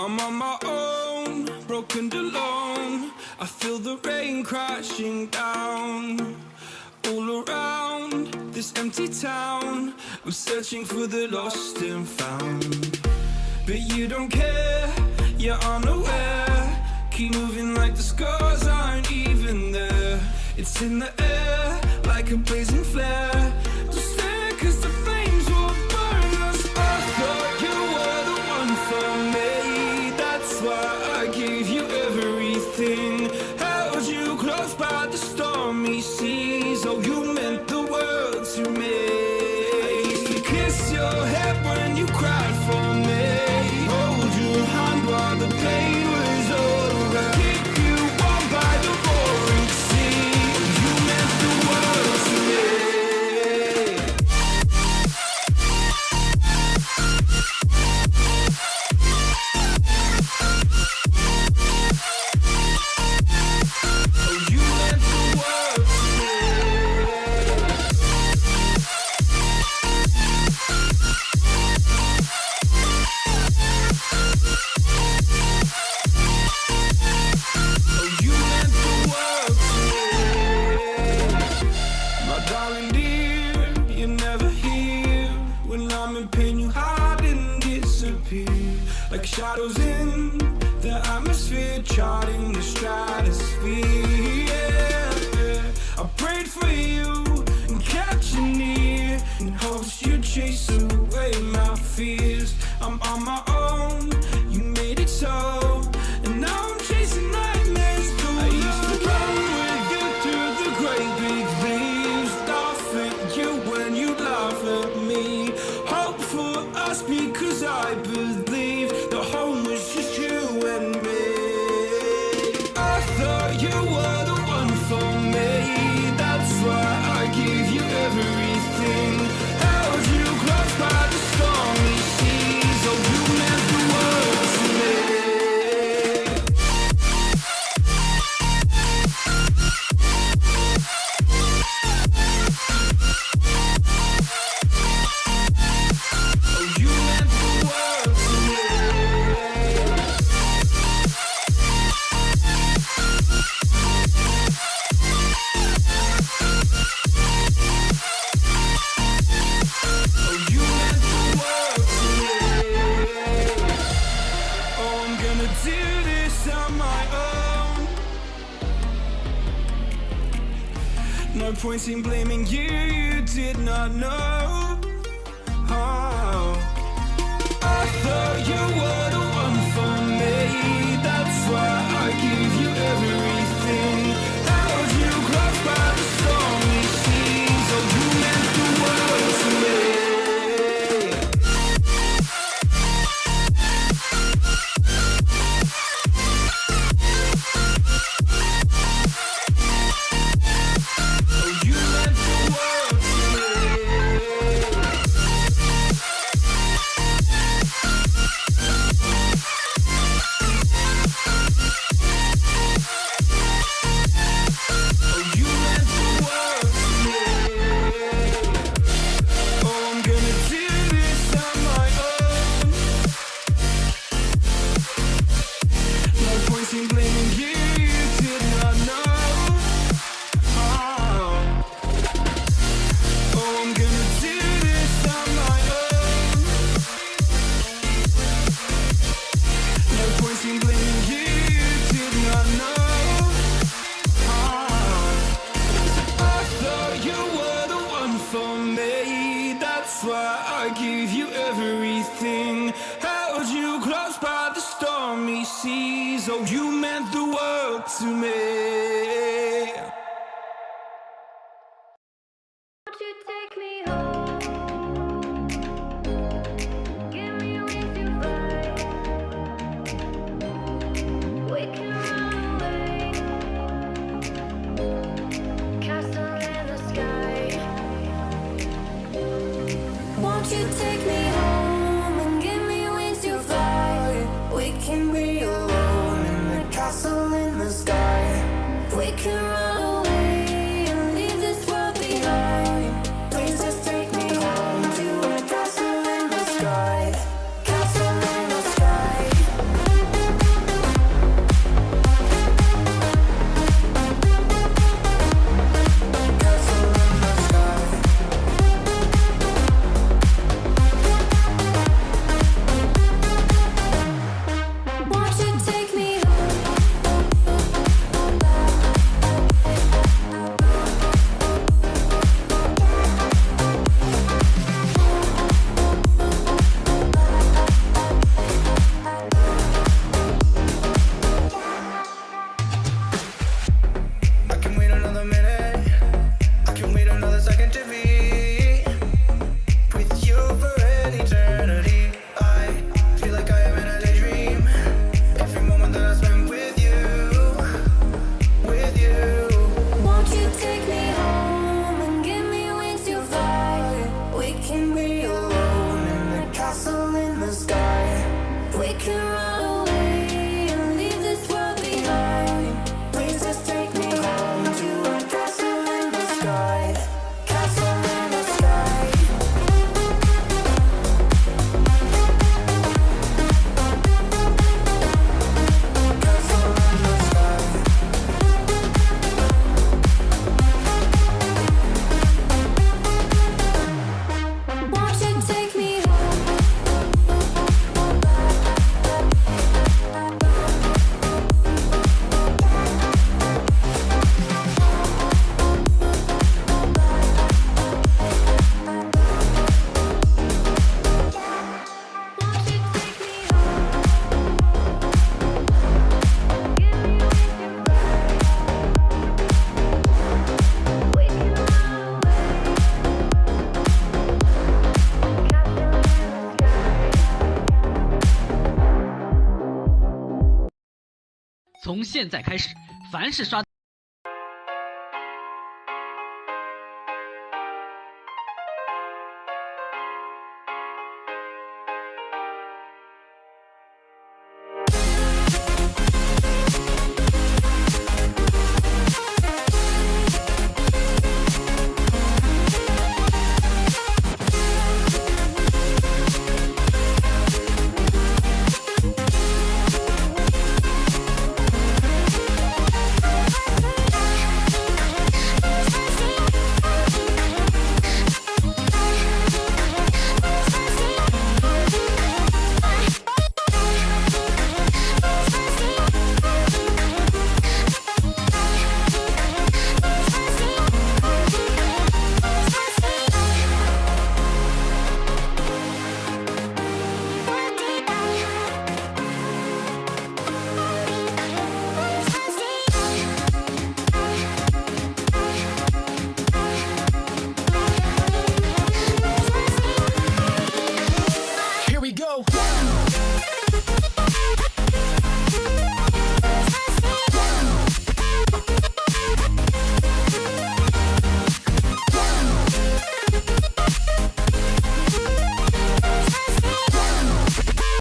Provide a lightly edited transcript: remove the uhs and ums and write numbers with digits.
I'm on my own, broken and alone. I feel the rain crashing down all around this empty town. I'm searching for the lost and found, but you don't care, you're unaware. Keep moving like the scars aren't even there. It's in the air like a blazing flare. Just stare 'cause the flames will burn us. I thought you were the one for me. That's why I gave you everything. Held you close by the stormy seas. Oh, you meant the world to me. I used to kiss your head when you cried for me. Hold your hand while the pain was over. Keep you warm by the roaring sea. You meant the world to me. Oh, you meant the world to me. Oh, you meant the world to me. My darling dear, you're never here. When I'm in pain, you hide and disappear. Like shadows in the atmosphere, charting the stratosphere. Yeah. I prayed for you and kept you near, in hopes you'd chase away my fears. I'm on my own, you made it so, and now I'm chasing nightmares through. I used to run with you through the great big leaves, laugh at you when you laugh at me. Hope for us because I believe the home was just you and me. I thought you were the one for me. That's why I gave you everything. Held you close by the stormy seas. Oh, you meant the world to me. Oh, you meant the world to me. Oh, you meant the world to me. Oh, I'm gonna do this on my own. No point in blaming you, you did not know. Oh, I thought you were the one for me. That's why I gave you everything. Held you close by the stormy seas. Oh, you meant the world to me. Oh, you meant the world to me. Oh, you meant the world to me. Oh, I'm gonna do this on my own. No point in blaming you, you did not know. Oh, I'm gonna do this on my own. No point in blaming you, you did not know. I thought you were the one for me. That's why I gave you everything. Held you close by the stormy seas. Oh, you meant the world to me. Won't you take me home? Give me wings to fly. We can run away. Castle in the sky. Won't you take me home and give me wings to fly? We can be alone in the castle in the sky. We can run away and leave this world behind. Please just take me home to a castle in the sky. Castle in the sky. can run away and leave this world behind. Please just take me home to a castle in the sky. Castle in the sky. Castle in the sky. Won't you take me home? Won't you take me home? Give me a way to fly. We can run away. Castle in the sky. 从现在开始，凡是刷